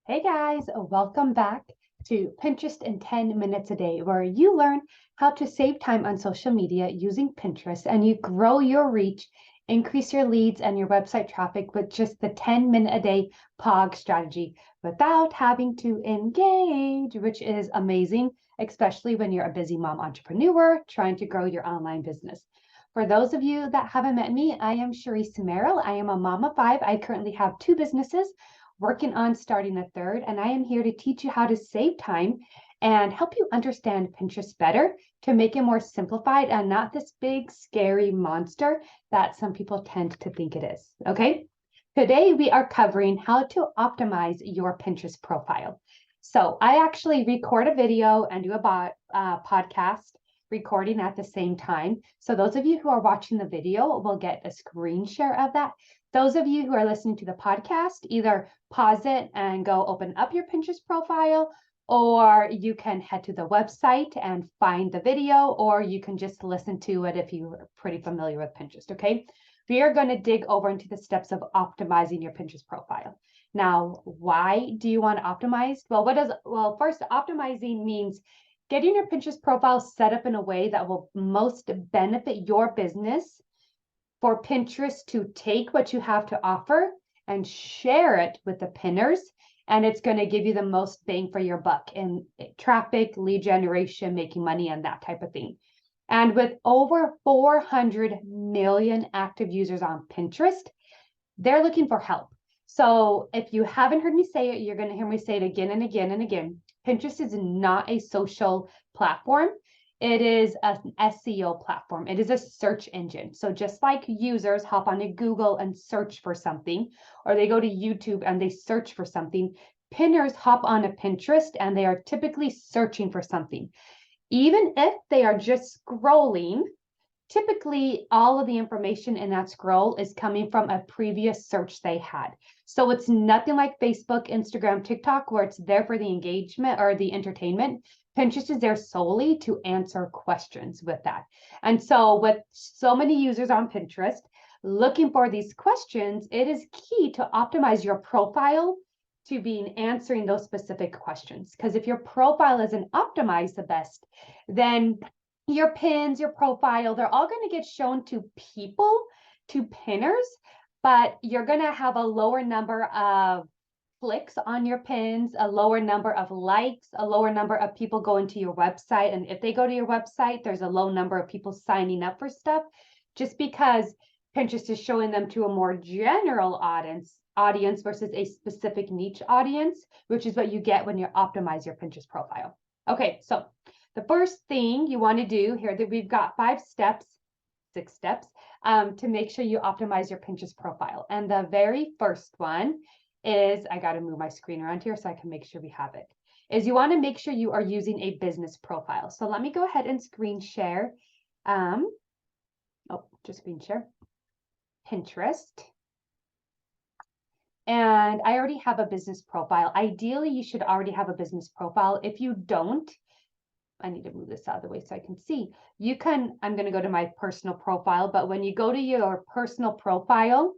Hey guys, welcome back to Pinterest in 10 minutes a day, where you learn how to save time on social media using Pinterest and you grow your reach, increase your leads and your website traffic with just the 10-minute a day POG strategy without having to engage, which is amazing, especially when you're a busy mom entrepreneur trying to grow your online business. For those of you that haven't met me, I am Sharice Merrill. I am a mom of five. I currently have two businesses, working on starting a third, and I am here to teach you how to save time and help you understand Pinterest better to make it more simplified and not this big, scary monster that some people tend to think it is. Okay. Today, we are covering how to optimize your Pinterest profile. So I actually record a video and do a podcast recording at the same time. So those of you who are watching the video will get a screen share of that. Those of you who are listening to the podcast, either pause it and go open up your Pinterest profile, or you can head to the website and find the video, or you can just listen to it if you're pretty familiar with Pinterest, okay? We are going to dig over into the steps of optimizing your Pinterest profile. Now, why do you want to optimize? Well, first, optimizing means getting your Pinterest profile set up in a way that will most benefit your business, for Pinterest to take what you have to offer and share it with the pinners. And it's going to give you the most bang for your buck in traffic, lead generation, making money, and that type of thing. And with over 400 million active users on Pinterest, they're looking for help. So if you haven't heard me say it, you're going to hear me say it again and again and again. Pinterest is not a social platform. It is an SEO platform. It is a search engine. So just like users hop onto Google and search for something, or they go to YouTube and they search for something, pinners hop onto Pinterest and they are typically searching for something. Even if they are just scrolling, typically all of the information in that scroll is coming from a previous search they had. So it's nothing like Facebook, Instagram, TikTok, where it's there for the engagement or the entertainment. Pinterest is there solely to answer questions with that. And so with so many users on Pinterest looking for these questions, it is key to optimize your profile to be answering those specific questions. Because if your profile isn't optimized the best, then your pins, your profile, they're all going to get shown to people, to pinners, but you're going to have a lower number of clicks on your pins, a lower number of likes, a lower number of people going to your website. And if they go to your website, there's a low number of people signing up for stuff, just because Pinterest is showing them to a more general audience versus a specific niche audience, which is what you get when you optimize your Pinterest profile. Okay, so the first thing you want to do here, that we've got 6 steps to make sure you optimize your Pinterest profile. And the very first one is, I got to move my screen around here so I can make sure we have it, is you want to make sure you are using a business profile. So let me go ahead and screen share. Just screen share Pinterest. And I already have a business profile. Ideally, you should already have a business profile. If you don't, I need to move this out of the way so I can see. I'm going to go to my personal profile, but when you go to your personal profile,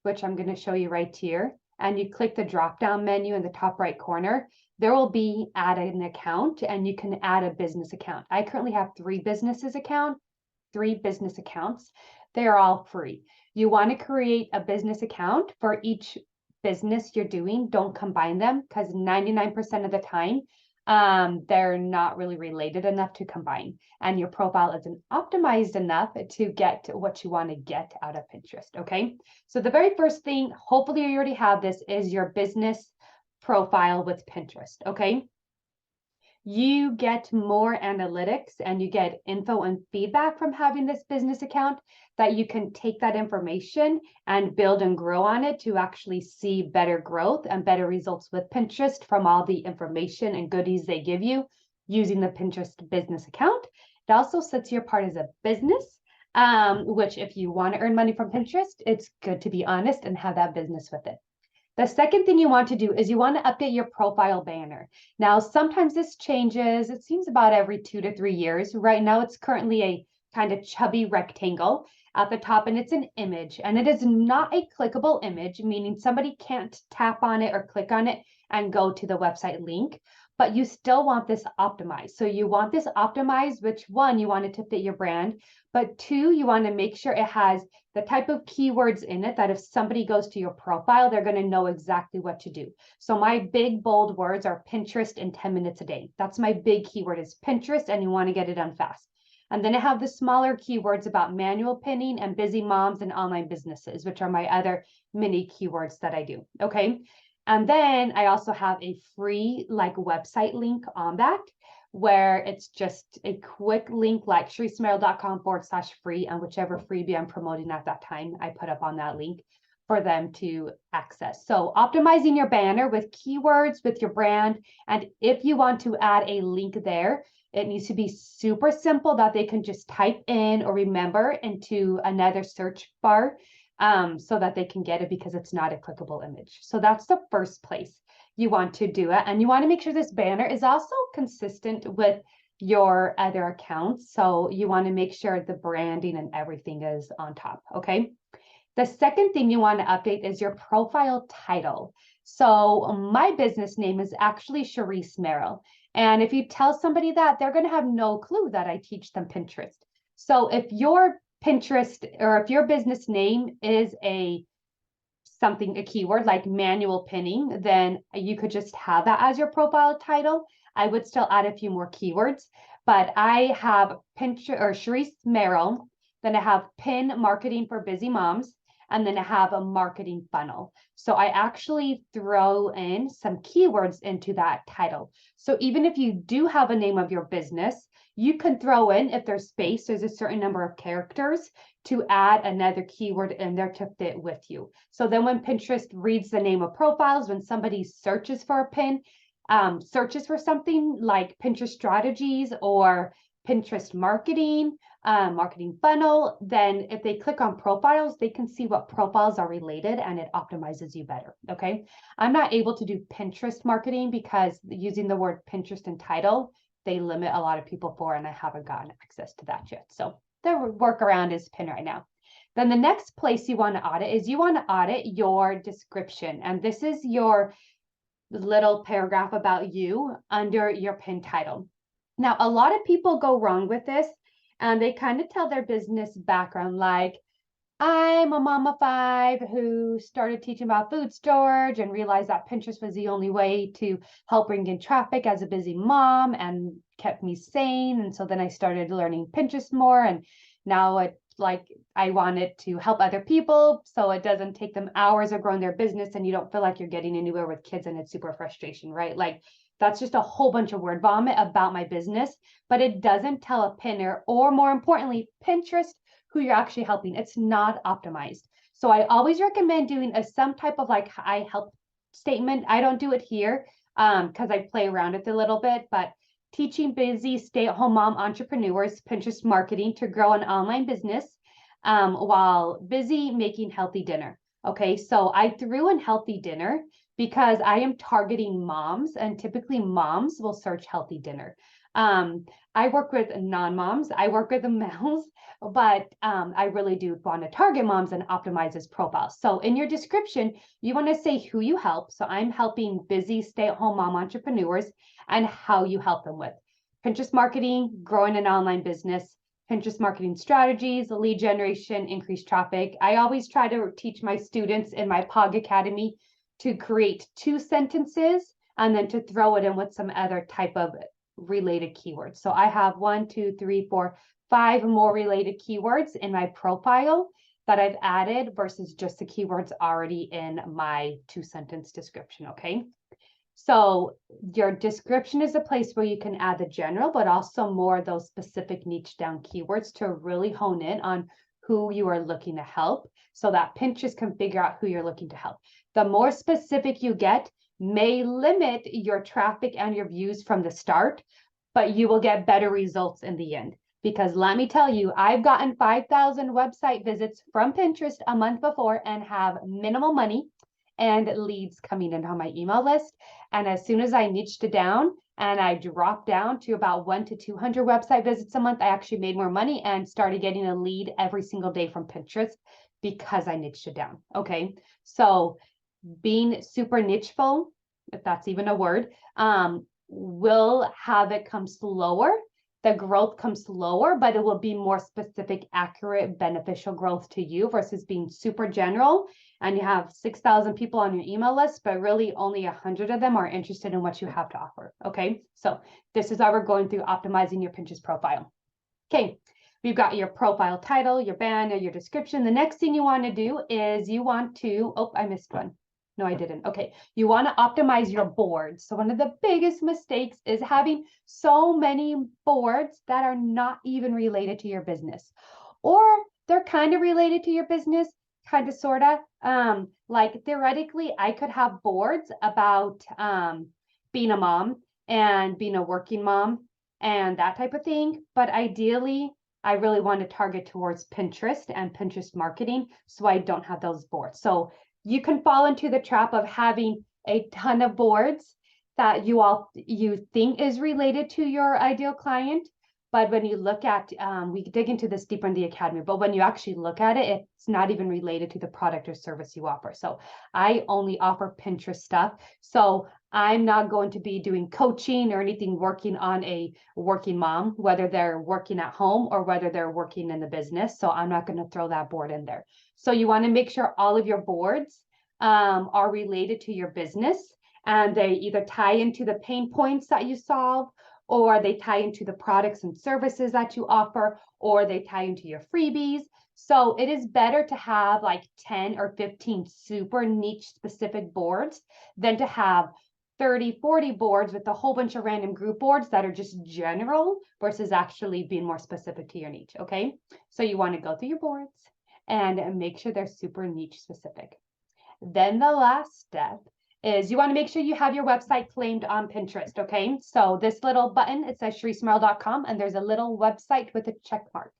which I'm going to show you right here, and you click the drop-down menu in the top right corner, there will be add an account, and you can add a business account. I currently have 3 business accounts. They are all free. You want to create a business account for each business you're doing. Don't combine them, because 99% of the time, they're not really related enough to combine, and your profile isn't optimized enough to get what you want to get out of Pinterest. Okay, so the very first thing, hopefully you already have this, is your business profile with Pinterest. Okay, you get more analytics and you get info and feedback from having this business account, that you can take that information and build and grow on it to actually see better growth and better results with Pinterest from all the information and goodies they give you using the Pinterest business account. It also sets you apart as a business, which if you want to earn money from Pinterest, it's good to be honest and have that business with it. The second thing you want to do is you want to update your profile banner. Now, sometimes this changes. It seems about every 2 to 3 years. Right now, it's currently a kind of chubby rectangle at the top, and it's an image, and it is not a clickable image, meaning somebody can't tap on it or click on it and go to the website link, but you still want this optimized. So you want this optimized, which one, you want it to fit your brand, but two, you want to make sure it has the type of keywords in it that if somebody goes to your profile, they're going to know exactly what to do. So my big bold words are Pinterest in 10 minutes a day. That's my big keyword is Pinterest, and you want to get it done fast. And then I have the smaller keywords about manual pinning and busy moms and online businesses, which are my other mini keywords that I do. Okay. And then I also have a free website link on that, where it's just a quick link like shereesmerrill.com/free, and whichever freebie I'm promoting at that time, I put up on that link for them to access. So optimizing your banner with keywords, with your brand. And if you want to add a link there, it needs to be super simple that they can just type in or remember into another search bar so that they can get it, because it's not a clickable image. So that's the first place you want to do it. And you want to make sure this banner is also consistent with your other accounts. So you want to make sure the branding and everything is on top. Okay. The second thing you want to update is your profile title. So my business name is actually Shereese Merrill. And if you tell somebody that, they're going to have no clue that I teach them Pinterest. So if your Pinterest or if your business name is a keyword like manual pinning, then you could just have that as your profile title. I would still add a few more keywords, but I have Pinterest or Shereese Merrill, then I have pin marketing for busy moms, and then I have a marketing funnel. So I actually throw in some keywords into that title. So even if you do have a name of your business, you can throw in, if there's space, there's a certain number of characters to add another keyword in there to fit with you. So then when Pinterest reads the name of profiles, when somebody searches for a pin, searches for something like Pinterest strategies or Pinterest marketing, marketing funnel, then if they click on profiles, they can see what profiles are related, and it optimizes you better. Okay. I'm not able to do Pinterest marketing because using the word Pinterest in title, they limit a lot of people for, and I haven't gotten access to that yet. So the workaround is pin right now. Then the next place you want to audit is you want to audit your description. And this is your little paragraph about you under your pin title. Now, a lot of people go wrong with this, and they kind of tell their business background, like, I'm a mom of 5 who started teaching about food storage and realized that Pinterest was the only way to help bring in traffic as a busy mom and kept me sane. And so then I started learning Pinterest more, and now I wanted to help other people so it doesn't take them hours of growing their business, and you don't feel like you're getting anywhere with kids and it's super frustration, right? Like, that's just a whole bunch of word vomit about my business, but it doesn't tell a pinner, or more importantly, Pinterest, who you're actually helping. It's not optimized. So I always recommend doing some type of I help statement. I don't do it here because I play around with it a little bit, but teaching busy stay-at-home mom entrepreneurs Pinterest marketing to grow an online business while busy making healthy dinner. Okay, so I threw in healthy dinner because I am targeting moms, and typically moms will search healthy dinner. I work with non-moms, I work with the males, but I really do want to target moms and optimize this profile. So in your description, you want to say who you help. So I'm helping busy stay-at-home mom entrepreneurs, and how you help them with Pinterest marketing, growing an online business, Pinterest marketing strategies, lead generation, increased traffic. I always try to teach my students in my POG Academy to create 2 sentences and then to throw it in with some other type of related keywords. So I have 1, 2, 3, 4, 5 more related keywords in my profile that I've added versus just the keywords already in my 2-sentence description. Okay. So your description is a place where you can add the general, but also more of those specific niche down keywords to really hone in on who you are looking to help, so that Pinterest can figure out who you're looking to help. The more specific you get may limit your traffic and your views from the start, but you will get better results in the end. Because let me tell you, I've gotten 5,000 website visits from Pinterest a month before and have minimal money and leads coming in on my email list. And as soon as I niched it down, and I dropped down to about 1 to 200 website visits a month, I actually made more money and started getting a lead every single day from Pinterest because I niched it down. Okay. So being super nicheful, if that's even a word, will have it come slower. The growth comes slower, but it will be more specific, accurate, beneficial growth to you versus being super general and you have 6,000 people on your email list, but really only 100 of them are interested in what you have to offer. Okay. So this is how we're going through optimizing your Pinterest profile. Okay. We've got your profile title, your banner, your description. The next thing you want to do is you want to, oh, I missed one. No, I didn't. Okay. You want to optimize your boards. So one of the biggest mistakes is having so many boards that are not even related to your business, or they're kind of related to your business, kind of, sort of. Like theoretically, I could have boards about being a mom and being a working mom and that type of thing. But ideally, I really want to target towards Pinterest and Pinterest marketing. So I don't have those boards. So you can fall into the trap of having a ton of boards that you think is related to your ideal client. But when you look at, we dig into this deeper in the academy, but when you actually look at it, it's not even related to the product or service you offer. So I only offer Pinterest stuff. So I'm not going to be doing coaching or anything working on a working mom, whether they're working at home or whether they're working in the business. So I'm not going to throw that board in there. So you want to make sure all of your boards are related to your business and they either tie into the pain points that you solve, or they tie into the products and services that you offer, or they tie into your freebies. So it is better to have like 10 or 15 super niche specific boards than to have 30, 40 boards with a whole bunch of random group boards that are just general versus actually being more specific to your niche. Okay. So you want to go through your boards and make sure they're super niche specific. Then the last step is you want to make sure you have your website claimed on Pinterest. Okay. So this little button, it says ShariceMerrill.com, and there's a little website with a check mark.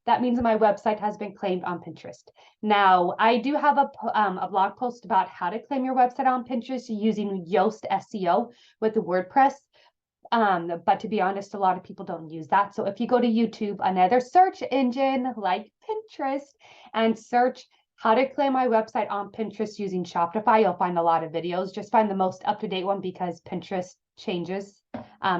That means my website has been claimed on Pinterest. Now, I do have a blog post about how to claim your website on Pinterest using Yoast SEO with the WordPress. But to be honest, a lot of people don't use that. So if you go to YouTube, another search engine like Pinterest, and search how to claim my website on Pinterest using Shopify, you'll find a lot of videos. Just find the most up-to-date one because Pinterest changes,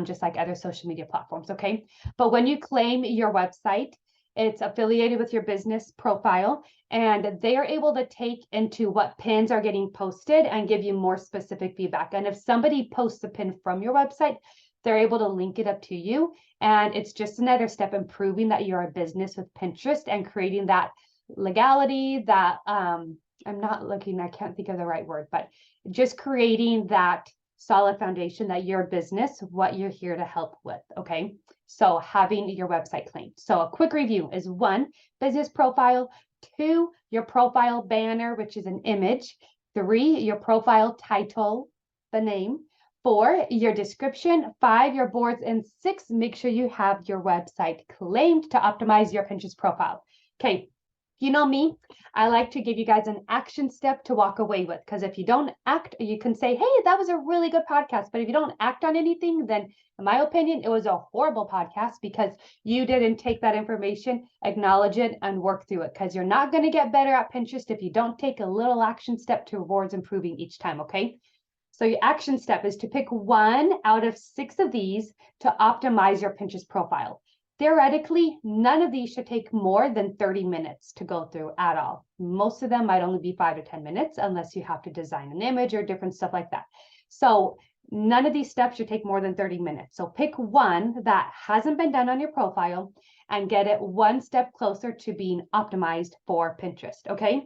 just like other social media platforms. Okay. But when you claim your website, it's affiliated with your business profile, and they are able to take into what pins are getting posted and give you more specific feedback. And if somebody posts a pin from your website, they're able to link it up to you. And it's just another step in proving that you're a business with Pinterest and creating that legality that I'm not looking, I can't think of the right word, but just creating that solid foundation that you're a business, what you're here to help with. Okay. So having your website claimed. So a quick review is 1, business profile; 2, your profile banner, which is an image; 3, your profile title, the name; 4, your description; 5, your boards; and 6, make sure you have your website claimed to optimize your Pinterest profile. Okay. You know me, I like to give you guys an action step to walk away with, because if you don't act, you can say, hey, that was a really good podcast. But if you don't act on anything, then in my opinion, it was a horrible podcast because you didn't take that information, acknowledge it, and work through it, because you're not going to get better at Pinterest if you don't take a little action step towards improving each time. Okay. So your action step is to pick 1 out of 6 of these to optimize your Pinterest profile. Theoretically, none of these should take more than 30 minutes to go through at all. Most of them might only be 5 to 10 minutes unless you have to design an image or different stuff like that. So none of these steps should take more than 30 minutes. So pick 1 that hasn't been done on your profile and get it 1 step closer to being optimized for Pinterest. Okay.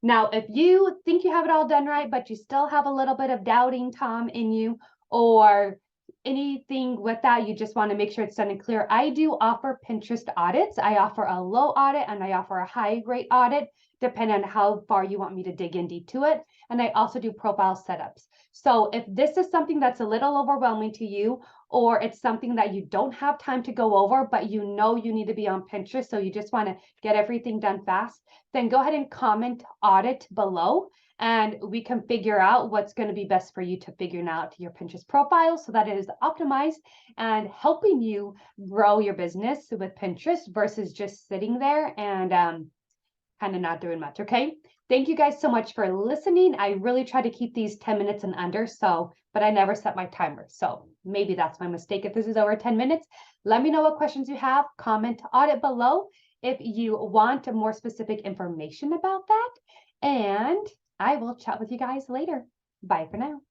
Now, if you think you have it all done right, but you still have a little bit of doubting Tom in you, or anything with that, you just want to make sure it's done and clear, I do offer Pinterest audits. I offer a low audit and I offer a high rate audit, depending on how far you want me to dig in deep to it. And I also do profile setups. So if this is something that's a little overwhelming to you, or it's something that you don't have time to go over, but you know you need to be on Pinterest, so you just want to get everything done fast, then go ahead and comment audit below, and we can figure out what's going to be best for you to figure out your Pinterest profile so that it is optimized and helping you grow your business with Pinterest versus just sitting there and kind of not doing much. Okay. Thank you guys so much for listening. I really try to keep these 10 minutes and under. But I never set my timer. So maybe that's my mistake. If this is over 10 minutes, let me know what questions you have. Comment on it below if you want more specific information about that. And I will chat with you guys later. Bye for now.